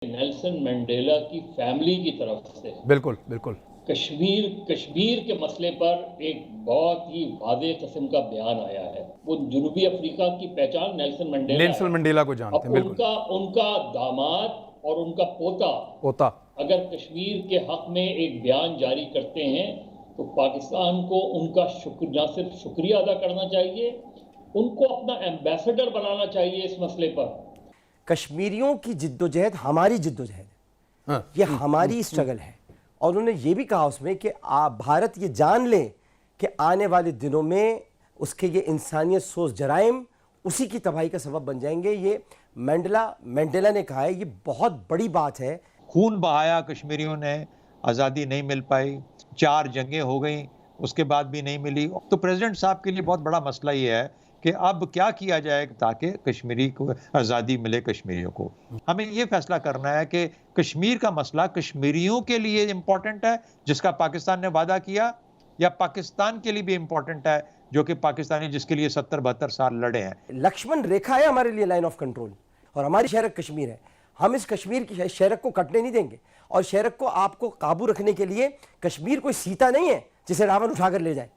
Nelson Mandela की family की तरफ से बिल्कुल बिल्कुल कश्मीर के मसले पर एक बहुत ही वादे किस्म का बयान आया है। वो जनूबी अफ्रीका की पहचान नेल्सन मंडेला है। मंडेला को जानते अब हैं बिल्कुल। उनका उनका दामाद और उनका पोता होता अगर कश्मीर के हक में एक बयान जारी करते हैं तो पाकिस्तान को उनका न सिर्फ शुक्रिया अदा करना चाहिए, उनको अपना एम्बेसडर बनाना चाहिए इस मसले पर। कश्मीरियों की जिद्दोजहद हमारी जिद्दोजहद है, ये हमारी स्ट्रगल है। और उन्होंने ये भी कहा उसमें कि भारत ये जान ले कि आने वाले दिनों में उसके ये इंसानियत सोच जराइम उसी की तबाही का सबब बन जाएंगे। ये मंडेला ने कहा है, ये बहुत बड़ी बात है। खून बहाया कश्मीरियों ने, आज़ादी नहीं मिल पाई, 4 जंगें हो गई, उसके बाद भी नहीं मिली। तो प्रेसिडेंट साहब के लिए बहुत बड़ा मसला ये है कि अब क्या किया जाए ताकि कश्मीरी को आज़ादी मिले। कश्मीरियों को हमें ये फैसला करना है कि कश्मीर का मसला कश्मीरियों के लिए इम्पोर्टेंट है जिसका पाकिस्तान ने वादा किया, या पाकिस्तान के लिए भी इम्पोर्टेंट है जो कि पाकिस्तानी जिसके लिए 70-72 साल लड़े हैं। लक्ष्मण रेखा है हमारे लिए, लाइन ऑफ कंट्रोल, और हमारी शहरक कश्मीर है। हम इस कश्मीर की शहरक को कटने नहीं देंगे। और शहरक को आपको काबू रखने के लिए कश्मीर कोई सीता नहीं है जिसे रावण उठाकर ले जाए।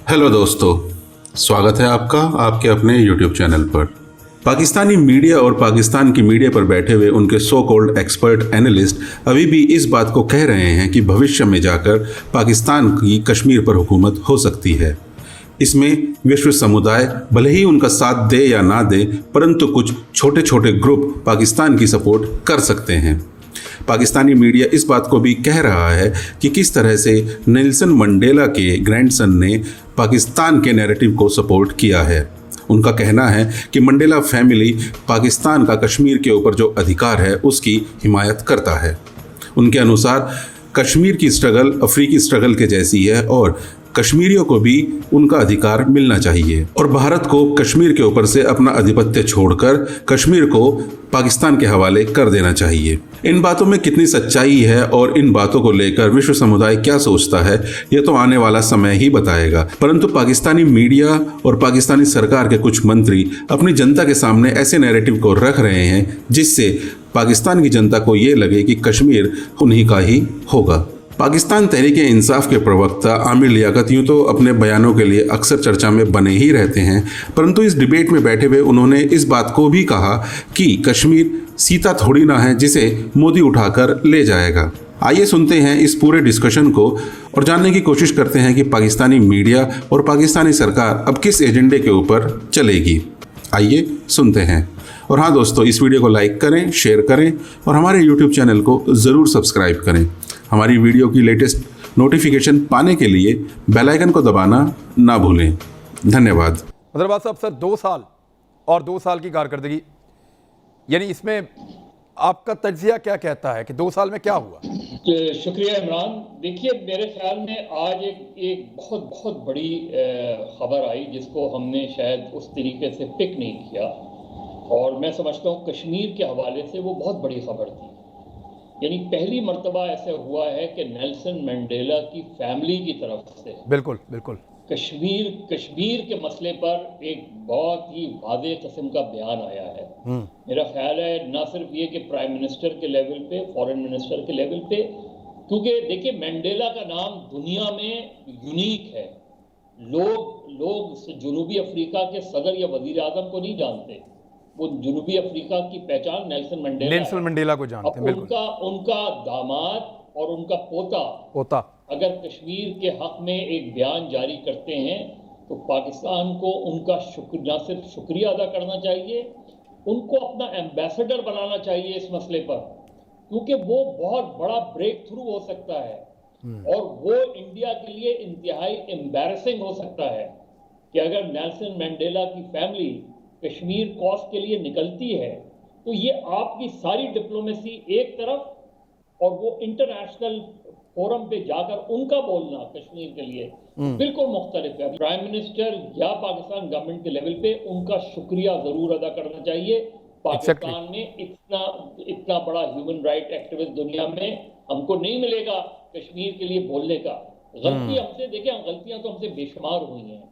हेलो दोस्तों, स्वागत है आपका आपके अपने YouTube चैनल पर। पाकिस्तानी मीडिया और पाकिस्तान की मीडिया पर बैठे हुए उनके सो कॉल्ड एक्सपर्ट एनालिस्ट अभी भी इस बात को कह रहे हैं कि भविष्य में जाकर पाकिस्तान की कश्मीर पर हुकूमत हो सकती है। इसमें विश्व समुदाय भले ही उनका साथ दे या ना दे, परंतु कुछ छोटे छोटे ग्रुप पाकिस्तान की सपोर्ट कर सकते हैं। पाकिस्तानी मीडिया इस बात को भी कह रहा है कि किस तरह से नेल्सन मंडेला के ग्रैंडसन ने पाकिस्तान के नैरेटिव को सपोर्ट किया है। उनका कहना है कि मंडेला फैमिली पाकिस्तान का कश्मीर के ऊपर जो अधिकार है उसकी हिमायत करता है। उनके अनुसार कश्मीर की स्ट्रगल अफ्रीकी स्ट्रगल के जैसी है और कश्मीरियों को भी उनका अधिकार मिलना चाहिए और भारत को कश्मीर के ऊपर से अपना आधिपत्य छोड़कर कश्मीर को पाकिस्तान के हवाले कर देना चाहिए। इन बातों में कितनी सच्चाई है और इन बातों को लेकर विश्व समुदाय क्या सोचता है, यह तो आने वाला समय ही बताएगा। परंतु पाकिस्तानी मीडिया और पाकिस्तानी सरकार के कुछ मंत्री अपनी जनता के सामने ऐसे नैरेटिव को रख रहे हैं जिससे पाकिस्तान की जनता को ये लगे कि कश्मीर उन्हीं का ही होगा। पाकिस्तान तहरीक इंसाफ के प्रवक्ता आमिर लियाकत यूँ तो अपने बयानों के लिए अक्सर चर्चा में बने ही रहते हैं, परंतु इस डिबेट में बैठे हुए उन्होंने इस बात को भी कहा कि कश्मीर सीता थोड़ी ना है जिसे मोदी उठाकर ले जाएगा। आइए सुनते हैं इस पूरे डिस्कशन को और जानने की कोशिश करते हैं कि पाकिस्तानी मीडिया और पाकिस्तानी सरकार अब किस एजेंडे के ऊपर चलेगी। आइए सुनते हैं। और हाँ दोस्तों, इस वीडियो को लाइक करें, शेयर करें और हमारे यूट्यूब चैनल को ज़रूर सब्सक्राइब करें। हमारी वीडियो की लेटेस्ट नोटिफिकेशन पाने के लिए बेल आइकन को दबाना ना भूलें। धन्यवाद। मदरबाद साहब, सर 2 साल और 2 साल की कारकर्दगी, यानी इसमें आपका तज्जिया क्या कहता है कि 2 साल में क्या हुआ? शुक्रिया इमरान। देखिए, मेरे ख्याल में आज एक बहुत बहुत बड़ी खबर आई जिसको हमने शायद उस तरीके से पिक नहीं किया, और मैं समझता हूँ कश्मीर के हवाले से वो बहुत बड़ी खबर थी। यानी पहली मर्तबा ऐसा हुआ है कि नेल्सन मंडेला की फैमिली की तरफ से बिल्कुल बिल्कुल कश्मीर के मसले पर एक बहुत ही वादे किस्म का बयान आया है। मेरा ख्याल है ना सिर्फ ये कि प्राइम मिनिस्टर के लेवल पे, फॉरेन मिनिस्टर के लेवल पे, क्योंकि देखिए मंडेला का नाम दुनिया में यूनिक है। लोग जनूबी अफ्रीका के सदर या वजीर आजम को नहीं जानते, वो जनूबी अफ्रीका की पहचान नेल्सन मंडेला को जानते हैं। उनका दामाद और उनका पोता अगर कश्मीर के हक में एक बयान जारी करते हैं तो पाकिस्तान को उनका न सिर्फ शुक्रिया अदा करना चाहिए, उनको अपना एम्बेसडर बनाना चाहिए इस मसले पर, क्योंकि वो बहुत बड़ा ब्रेक थ्रू हो सकता है और वो इंडिया के लिए इंतहाई एम्बैरेसिंग हो सकता है कि अगर नेल्सन मंडेला की फैमिली कश्मीर कॉज के लिए निकलती है तो ये आपकी सारी डिप्लोमेसी एक तरफ और वो इंटरनेशनल फोरम पे जाकर उनका बोलना कश्मीर के लिए बिल्कुल मुख्तलिफ है। प्राइम मिनिस्टर या पाकिस्तान गवर्नमेंट के लेवल पे उनका शुक्रिया जरूर अदा करना चाहिए। पाकिस्तान में इतना बड़ा ह्यूमन राइट एक्टिविस्ट दुनिया में हमको नहीं मिलेगा कश्मीर के लिए बोलने का। गलती हमसे, देखिए गलतियां तो हमसे बेशुमार हुई हैं,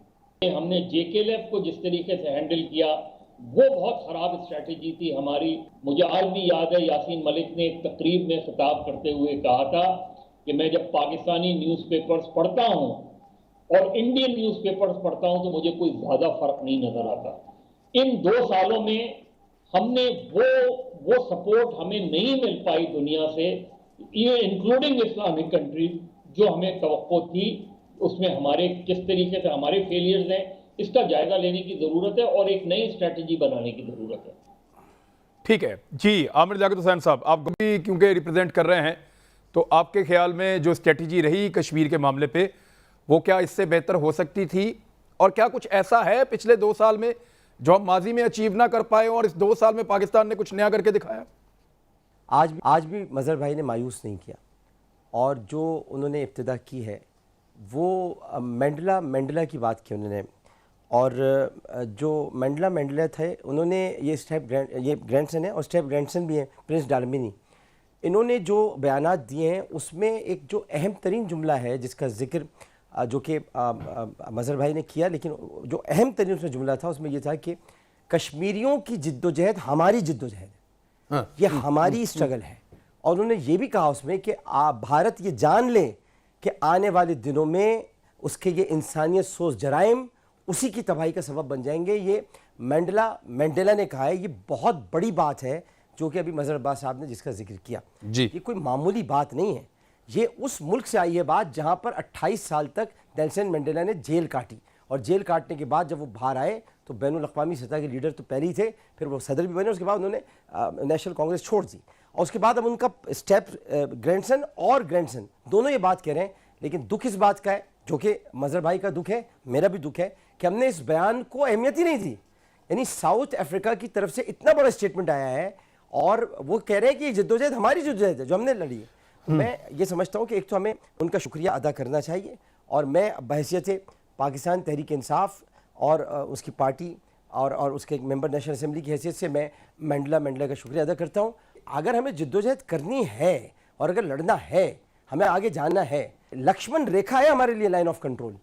हमने JKLF को जिस तरीके से हैंडल किया वो बहुत खराब स्ट्रैटेजी थी हमारी। मुझे आज भी याद है यासीन मलिक ने एक तकरीब में खिताब करते हुए कहा था कि मैं जब पाकिस्तानी न्यूज़पेपर्स पढ़ता हूँ और इंडियन न्यूज़पेपर्स पढ़ता हूँ तो मुझे कोई ज्यादा फर्क नहीं नजर आता। इन 2 सालों में हमने वो सपोर्ट हमें नहीं मिल पाई दुनिया से, ये इंक्लूडिंग इस्लामिक कंट्रीज, जो हमें तवक्को थी। उसमें हमारे किस तरीके से हमारे फेलियर्स हैं इसका जायजा लेने की जरूरत है और एक नई स्ट्रेटजी बनाने की जरूरत है। ठीक है जी, आमिर लियाकत हुसैन साहब, आप भी क्योंकि रिप्रेजेंट कर रहे हैं, तो आपके ख्याल में जो स्ट्रेटजी रही कश्मीर के मामले पे वो क्या इससे बेहतर हो सकती थी, और क्या कुछ ऐसा है पिछले 2 साल में जो हम माजी में अचीव ना कर पाए और इस 2 साल में पाकिस्तान ने कुछ नया करके दिखाया? आज भी मजहर भाई ने मायूस नहीं किया, और जो उन्होंने इब्तिदा की है वो मंडेला की बात की उन्होंने, और जो मंडेला थे उन्होंने ये ग्रैंडसन है और स्टेप ग्रैंडसन भी हैं प्रिंस डालमिनी, इन्होंने जो बयानात दिए हैं उसमें एक जो अहम तरीन जुमला है जिसका जिक्र जो कि मजहर भाई ने किया, लेकिन जो अहम तरीन उसमें जुमला था उसमें ये था कि कश्मीरियों की जिद्दोजहद हमारी जिद्दोजहद है, ये हमारी स्ट्रगल है। और उन्होंने ये भी कहा उसमें कि भारत ये जान ले कि आने वाले दिनों में उसके ये इंसानियत सोच जराइम उसी की तबाही का सबब बन जाएंगे। ये मंडेला ने कहा है, ये बहुत बड़ी बात है जो कि अभी मजहर अब्बास साहब ने जिसका जिक्र किया जी। ये कोई मामूली बात नहीं है, ये उस मुल्क से आई है बात जहां पर 28 साल तक नेल्सन मंडेला ने जेल काटी, और जेल काटने के बाद जब वो बाहर आए तो बैनुल अक़वामी सतह के लीडर तो पहले ही थे, फिर वो सदर भी बने, उसके बाद उन्होंने नेशनल कांग्रेस छोड़ दी, और उसके बाद अब उनका स्टेप ग्रैंडसन और ग्रैंडसन दोनों ये बात कह रहे हैं। लेकिन दुख इस बात का है, जो कि मजहर भाई का दुख है, मेरा भी दुख है, कि हमने इस बयान को अहमियत ही नहीं दी। यानी साउथ अफ्रीका की तरफ से इतना बड़ा स्टेटमेंट आया है और वो कह रहे हैं कि जद्दोजहद हमारी जद्दोजहद है जो हमने लड़ी है। मैं ये समझता हूँ कि एक तो हमें उनका शुक्रिया अदा करना चाहिए, और मैं बहैसियत पाकिस्तान तहरीक इंसाफ और उसकी पार्टी और उसके एक मेंबर नेशनल असेंबली की हैसियत से मैं मंडेला का शुक्रिया अदा करता हूँ। अगर हमें जद्दोजहद करनी है और अगर लड़ना है, हमें आगे जाना है, लक्ष्मण रेखा है हमारे लिए लाइन ऑफ कंट्रोल,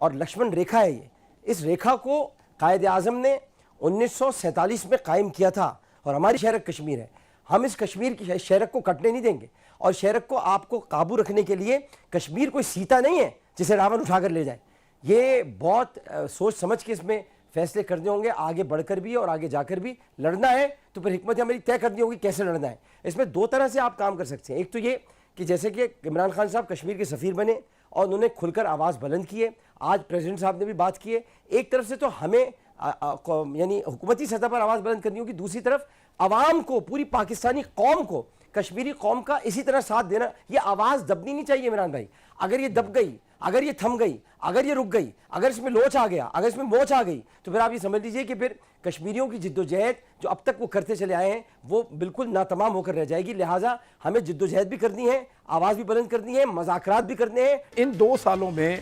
और लक्ष्मण रेखा है ये। इस रेखा को कायद आज़म ने 1947 में कायम किया था, और हमारी शहरक कश्मीर है। हम इस कश्मीर की शहरक को कटने नहीं देंगे, और शहरक को आपको काबू रखने के लिए कश्मीर कोई सीता नहीं है जिसे रावण उठाकर ले जाए। ये बहुत सोच समझ के इसमें फैसले करने होंगे, आगे बढ़कर भी और आगे जाकर भी। लड़ना है तो फिर हिकमत अमली तय करनी होगी कैसे लड़ना है। इसमें 2 तरह से आप काम कर सकते हैं। एक तो ये कि जैसे कि इमरान खान साहब कश्मीर के सफ़ीर बने और उन्होंने खुलकर आवाज़ बुलंद की है, आज प्रेसिडेंट साहब ने भी बात की है। एक तरफ से तो हमें यानी हुकूमती सतह पर आवाज़ बुलंद करनी होगी, दूसरी तरफ आवाम को, पूरी पाकिस्तानी कौम को, कश्मीरी कौम का इसी तरह साथ देना। ये आवाज़ दबनी नहीं चाहिए इमरान भाई। अगर ये दब गई, अगर ये थम गई, अगर ये रुक गई, अगर इसमें लोच आ गया, अगर इसमें मोच आ गई, तो फिर आप ये समझ लीजिए कि फिर कश्मीरियों की जिद्दोजहद जो अब तक वो करते चले आए हैं वो बिल्कुल नातमाम होकर रह जाएगी। लिहाजा हमें जिद्दोजहद भी करनी है, आवाज़ भी बुलंद करनी है, मज़ाकरात भी करने हैं। इन 2 सालों में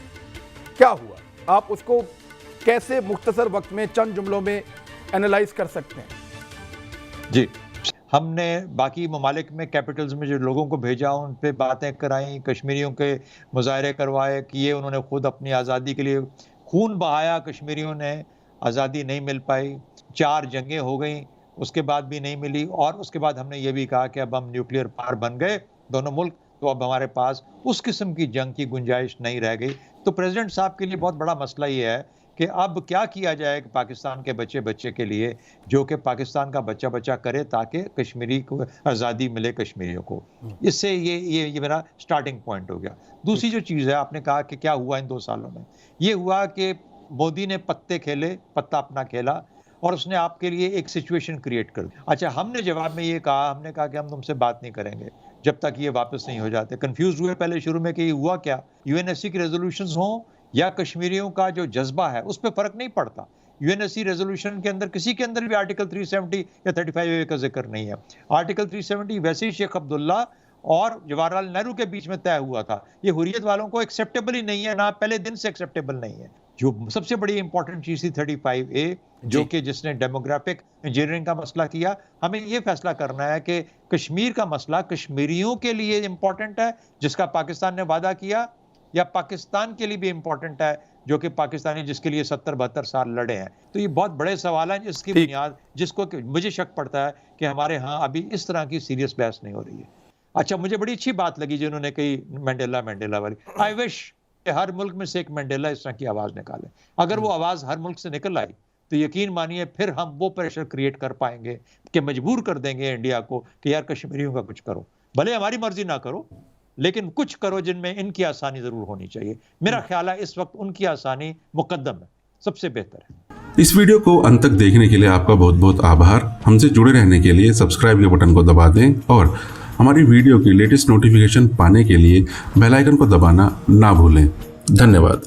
क्या हुआ, आप उसको कैसे मुख्तसर वक्त में चंद जुमलों में एनालाइज कर सकते हैं? जी, हमने बाकी ममालिक में कैपिटल्स में जो लोगों को भेजा, उन पे बातें कराई, कश्मीरियों के मुजाहरे करवाए, किए। उन्होंने खुद अपनी आज़ादी के लिए खून बहाया, कश्मीरियों ने, आज़ादी नहीं मिल पाई, 4 जंगें हो गई, उसके बाद भी नहीं मिली। और उसके बाद हमने ये भी कहा कि अब हम न्यूक्लियर पावर बन गए दोनों मुल्क, तो अब हमारे पास उस किस्म की जंग की गुंजाइश नहीं रह गई। तो प्रेसिडेंट साहब के लिए बहुत बड़ा मसला ये है कि अब क्या किया जाए कि पाकिस्तान के बच्चे के लिए, जो कि पाकिस्तान का बच्चा करे, ताकि कश्मीरी को आज़ादी मिले, कश्मीरियों को। इससे ये मेरा स्टार्टिंग पॉइंट हो गया। दूसरी जो चीज़ है, आपने कहा कि क्या हुआ इन 2 सालों में, ये हुआ कि मोदी ने पत्ते खेले, पत्ता अपना खेला, और उसने आपके लिए एक सिचुएशन क्रिएट कर दी। अच्छा, हमने जवाब में ये कहा, हमने कहा कि हम तुमसे बात नहीं करेंगे जब तक ये वापस नहीं हो जाते। कंफ्यूज हुए पहले शुरू में कि ये हुआ क्या, यूएनएससी की रेजोल्यूशंस हों या कश्मीरियों का जो जज्बा है, उस पर फर्क नहीं पड़ता। यूएनएससी रेजोल्यूशन के अंदर किसी के अंदर भी आर्टिकल 370 या 35A का जिक्र नहीं है। आर्टिकल 370 वैसे ही शेख अब्दुल्ला और जवाहरलाल नेहरू के बीच में तय हुआ था। ये हुर्रियत वालों को एक्सेप्टेबल ही नहीं है, ना पहले दिन से एक्सेप्टेबल नहीं है। जो सबसे बड़ी इंपॉर्टेंट चीज थी 35A, जो कि जिसने डेमोग्राफिक इंजीनियरिंग का मसला किया। हमें ये फैसला करना है कि कश्मीर का मसला कश्मीरियों के लिए इंपॉर्टेंट है, जिसका पाकिस्तान ने वादा किया, या पाकिस्तान के लिए भी इंपॉर्टेंट है, जो कि पाकिस्तानी जिसके लिए 70-72 साल लड़े हैं? तो ये बहुत बड़े सवाल हैं जिसकी बुनियाद, जिसको मुझे शक पड़ता है कि हमारे यहाँ अभी इस तरह की सीरियस बहस नहीं हो रही है। अच्छा, मुझे बड़ी अच्छी बात लगी जिन्होंने कही मंडेला वाली। आई विश कि हर मुल्क में से एक मंडेला इस तरह की आवाज निकाले। अगर वो आवाज हर मुल्क से निकल आई तो यकीन मानिए फिर हम वो प्रेशर क्रिएट कर पाएंगे कि मजबूर कर देंगे इंडिया को कि यार कश्मीरियों का कुछ करो, भले हमारी मर्जी ना करो लेकिन कुछ करो जिनमें इनकी आसानी जरूर होनी चाहिए। मेरा ख्याल है इस वक्त उनकी आसानी मुकद्दम है, सबसे बेहतर है। इस वीडियो को अंत तक देखने के लिए आपका बहुत बहुत आभार। हमसे जुड़े रहने के लिए सब्सक्राइब के बटन को दबा दें और हमारी वीडियो की लेटेस्ट नोटिफिकेशन पाने के लिए बेल आइकन को दबाना ना भूलें। धन्यवाद।